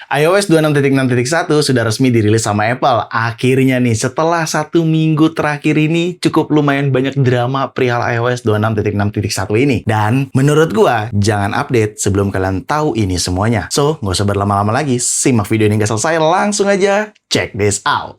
iOS 26.6.1 sudah resmi dirilis sama Apple. Akhirnya nih, setelah 1 minggu terakhir ini, cukup lumayan banyak drama perihal iOS 26.6.1 ini. Dan menurut gua, jangan update sebelum kalian tahu ini semuanya. So, nggak usah berlama-lama lagi, simak video ini nggak selesai, langsung aja check this out.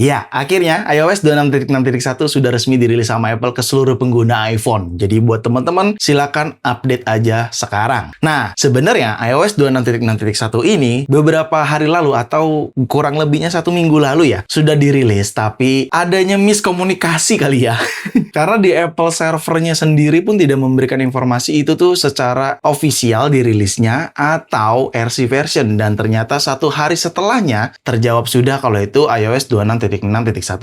Ya, akhirnya iOS 26.6.1 sudah resmi dirilis sama Apple ke seluruh pengguna iPhone. Jadi buat teman-teman, silakan update aja sekarang. Nah, sebenarnya iOS 26.6.1 ini beberapa hari lalu atau kurang lebihnya 1 minggu lalu ya, sudah dirilis, tapi adanya miskomunikasi kali ya. Karena di Apple servernya sendiri pun tidak memberikan informasi itu tuh secara official dirilisnya atau RC version. Dan ternyata 1 hari setelahnya terjawab sudah kalau itu iOS 26.6.1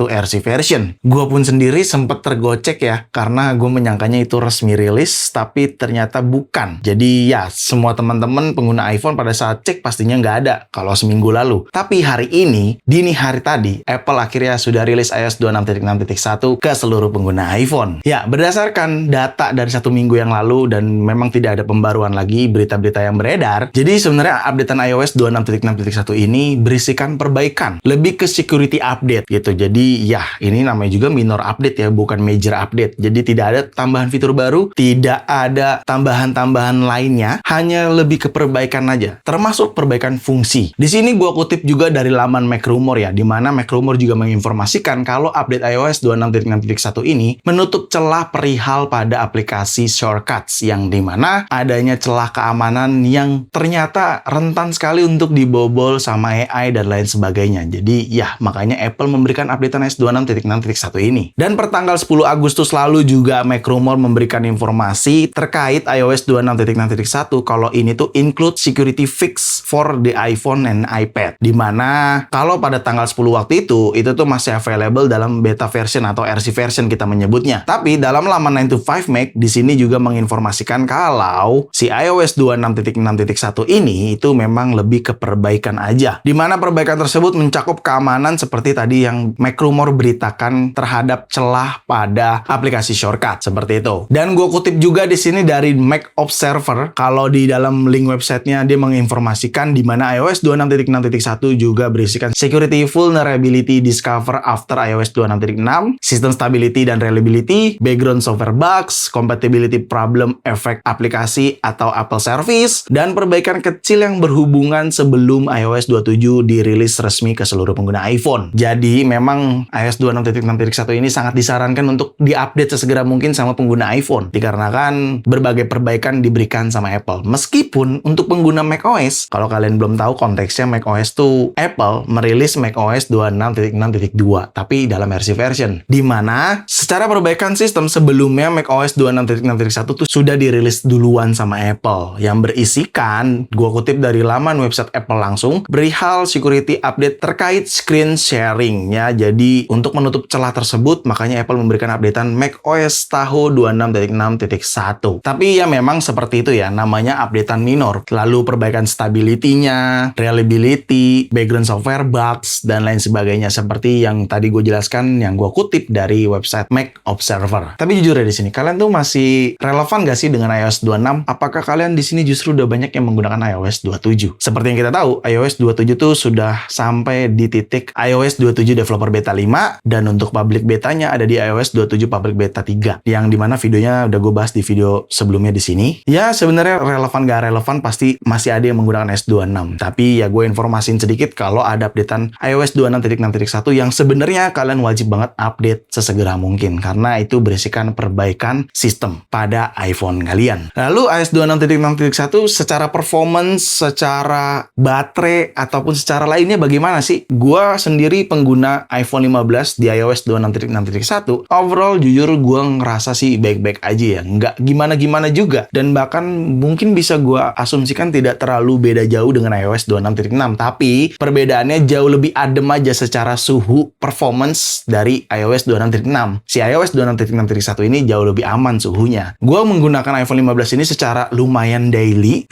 RC version. Gue pun sendiri sempat tergocek ya, karena gue menyangkanya itu resmi rilis, tapi ternyata bukan. Jadi ya, semua teman-teman pengguna iPhone pada saat cek pastinya nggak ada kalau seminggu lalu. Tapi hari ini, dini hari tadi, Apple akhirnya sudah rilis iOS 26.6.1 ke seluruh pengguna iPhone. Ya, berdasarkan data dari 1 minggu yang lalu dan memang tidak ada pembaruan lagi berita-berita yang beredar, jadi sebenarnya updatean iOS 26.6.1 ini berisikan perbaikan, lebih ke security update gitu. Jadi ya, ini namanya juga minor update ya, bukan major update. Jadi tidak ada tambahan fitur baru, tidak ada tambahan-tambahan lainnya, hanya lebih ke perbaikan aja, termasuk perbaikan fungsi. Di sini gua kutip juga dari laman MacRumor ya, di mana MacRumor juga menginformasikan kalau update iOS 26.6.1 ini menutup celah perihal pada aplikasi shortcuts, yang dimana adanya celah keamanan yang ternyata rentan sekali untuk dibobol sama AI dan lain sebagainya. Jadi ya, makanya Apple memberikan updatean iOS 26.6.1 ini. Dan pertanggal 10 Agustus lalu juga MacRumor memberikan informasi terkait iOS 26.6.1 kalau ini tuh include security fix for the iPhone and iPad. Dimana kalau pada tanggal 10 waktu itu tuh masih available dalam beta version atau RC version kita menyebutnya. Tapi dalam laman 9to5Mac di sini juga menginformasikan kalau si iOS 26.6.1 ini itu memang lebih ke perbaikan aja. Dimana perbaikan tersebut mencakup keamanan seperti tadi yang MacRumor beritakan terhadap celah pada aplikasi shortcut seperti itu. Dan gue kutip juga di sini dari Mac Observer, kalau di dalam link websitenya dia menginformasikan di mana iOS 26.6.1 juga berisikan security vulnerability discover after iOS 26.6, system stability dan reliability, background software bugs, compatibility problem efek aplikasi atau Apple service, dan perbaikan kecil yang berhubungan sebelum iOS 27 dirilis resmi ke seluruh pengguna iPhone. Jadi memang iOS 26.6.1 ini sangat disarankan untuk diupdate sesegera mungkin sama pengguna iPhone, dikarenakan berbagai perbaikan diberikan sama Apple. Meskipun untuk pengguna macOS, kalau kalian belum tahu konteksnya, macOS tuh Apple merilis macOS 26.6.2 tapi dalam RC version, di mana secara perbaikan sistem sebelumnya macOS 26.6.1 tuh sudah dirilis duluan sama Apple, yang berisikan, gua kutip dari laman website Apple langsung, perihal security update terkait screen sharing ya. Jadi untuk menutup celah tersebut, makanya Apple memberikan updatean macOS Tahoe 26.6.1. Tapi ya memang seperti itu ya, namanya updatean minor. Lalu perbaikan stability-nya, reliability, background software bugs, dan lain sebagainya seperti yang tadi gue jelaskan, yang gue kutip dari website Mac Observer. Tapi jujur ya, di sini kalian tuh masih relevan gak sih dengan iOS 26? Apakah kalian di sini justru udah banyak yang menggunakan iOS 27? Seperti yang kita tahu, iOS 27 tuh sudah sampai di titik iOS 27 Developer Beta 5, dan untuk public betanya ada di iOS 27 Public Beta 3, yang dimana videonya udah gue bahas di video sebelumnya di sini. Ya sebenarnya relevan gak relevan pasti masih ada yang menggunakan iOS 26, tapi ya gue informasiin sedikit kalau ada updatean iOS 26.6.1 yang sebenarnya kalian wajib banget update sesegera mungkin, karena itu berisikan perbaikan sistem pada iPhone kalian. Lalu iOS 26.6.1 secara performance, secara baterai, ataupun secara lainnya bagaimana sih? Gua sendiri pengguna iPhone 15 di iOS 26.6.1, overall jujur gue ngerasa sih baik-baik aja ya, nggak gimana-gimana juga, dan bahkan mungkin bisa gue asumsikan tidak terlalu beda jauh dengan iOS 26.6, tapi perbedaannya jauh lebih adem aja secara suhu performance dari iOS 26.6. Si iOS iOS 26.6.1 ini jauh lebih aman suhunya. Gue menggunakan iPhone 15 ini secara lumayan daily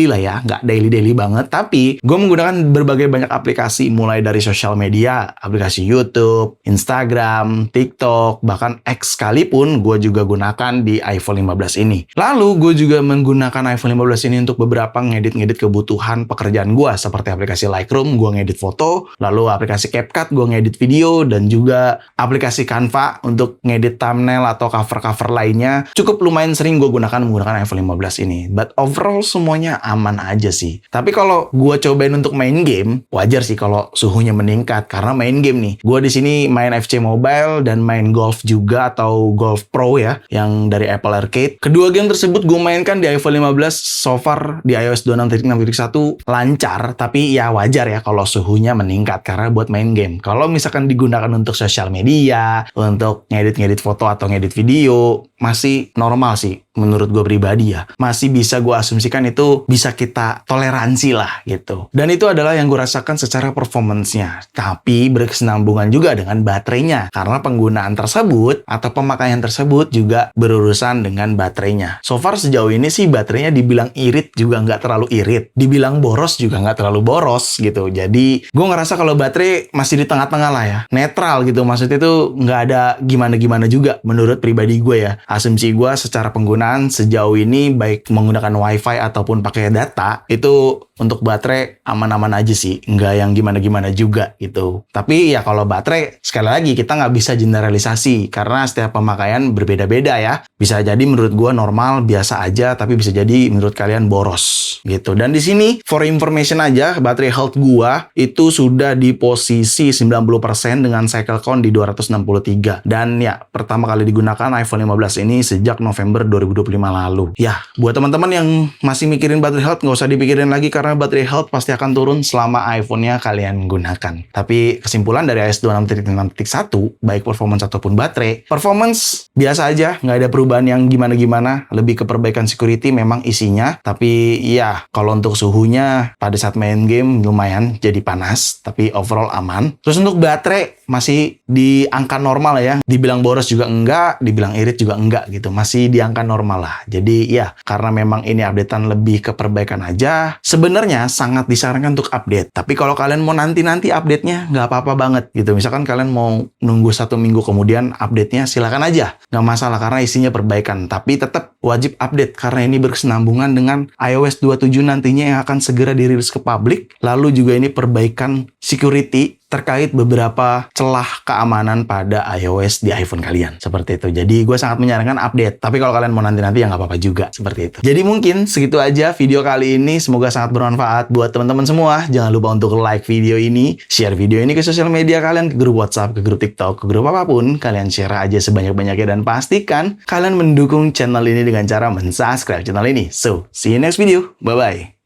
lah ya, nggak daily banget, tapi gue menggunakan berbagai banyak aplikasi, mulai dari sosial media, aplikasi YouTube, Instagram, TikTok, bahkan X sekalipun gue juga gunakan di iPhone 15 ini. Lalu gue juga menggunakan iPhone 15 ini untuk beberapa ngedit kebutuhan pekerjaan gue, seperti aplikasi Lightroom, gue ngedit foto, lalu aplikasi CapCut, gue ngedit video, dan juga aplikasi Canva untuk ngedit thumbnail atau cover-cover lainnya. Cukup lumayan sering gue menggunakan iPhone 15 ini. But overall semuanya aman aja sih. Tapi kalau gue cobain untuk main game, wajar sih kalau suhunya meningkat, karena main game nih. Gue di sini main FC Mobile dan main golf juga, atau Golf Pro ya, yang dari Apple Arcade. Kedua game tersebut gue mainkan di iPhone 15, so far di iOS 26.6.1 lancar, tapi ya wajar ya kalau suhunya meningkat karena buat main game. Kalau misalkan digunakan untuk sosial media, untuk ngedit foto atau ngedit video, masih normal sih menurut gue pribadi ya. Masih bisa gue asumsikan itu bisa kita toleransi lah gitu. Dan itu adalah yang gue rasakan secara performance-nya. Tapi berkesinambungan juga dengan baterainya, karena penggunaan tersebut atau pemakaian tersebut juga berurusan dengan baterainya. So far sejauh ini sih baterainya dibilang irit juga nggak terlalu irit, dibilang boros juga nggak terlalu boros gitu. Jadi gue ngerasa kalau baterai masih di tengah-tengah lah ya, netral gitu. Maksudnya itu nggak ada gimana-gimana juga menurut pribadi gue ya. Asumsi gue secara penggunaan sejauh ini, baik menggunakan WiFi ataupun pakai data, itu untuk baterai aman-aman aja sih, nggak yang gimana-gimana juga gitu. Tapi ya kalau baterai, sekali lagi kita nggak bisa generalisasi karena setiap pemakaian berbeda-beda ya. Bisa jadi menurut gue normal, biasa aja, tapi bisa jadi menurut kalian boros gitu. Dan di sini for information aja, baterai health gue itu sudah di posisi 90% dengan cycle count di 263. Dan ya pertama kali digunakan iPhone 15 ini sejak November 2025 lalu. Ya, buat teman-teman yang masih mikirin baterai health, nggak usah dipikirin lagi karena baterai health pasti akan turun selama iPhone-nya kalian gunakan. Tapi kesimpulan dari iOS 26.6.1, baik performance ataupun baterai, performance biasa aja, nggak ada perubahan yang gimana-gimana, lebih ke perbaikan security memang isinya. Tapi ya, kalau untuk suhunya pada saat main game lumayan jadi panas, tapi overall aman. Terus untuk baterai masih di angka normal ya, dibilang boros juga enggak, dibilang irit juga enggak gitu, masih di angka normal lah. Jadi ya, karena memang ini updatean lebih ke perbaikan aja, sebenarnya sangat disarankan untuk update. Tapi kalau kalian mau nanti update-nya, nggak apa-apa banget gitu. Misalkan kalian mau nunggu 1 minggu kemudian update-nya, silakan aja, nggak masalah karena isinya perbaikan. Tapi tetap wajib update karena ini berkesinambungan dengan iOS 27 nantinya yang akan segera dirilis ke publik. Lalu juga ini perbaikan security terkait beberapa celah keamanan pada iOS di iPhone kalian. Seperti itu. Jadi gue sangat menyarankan update. Tapi kalau kalian mau nanti-nanti ya nggak apa-apa juga. Seperti itu. Jadi mungkin segitu aja video kali ini. Semoga sangat bermanfaat buat teman-teman semua. Jangan lupa untuk like video ini, share video ini ke sosial media kalian, ke grup WhatsApp, ke grup TikTok, ke grup apapun. Kalian share aja sebanyak-banyaknya dan pastikan kalian mendukung channel ini dengan cara mensubscribe channel ini. So, see you next video. Bye-bye.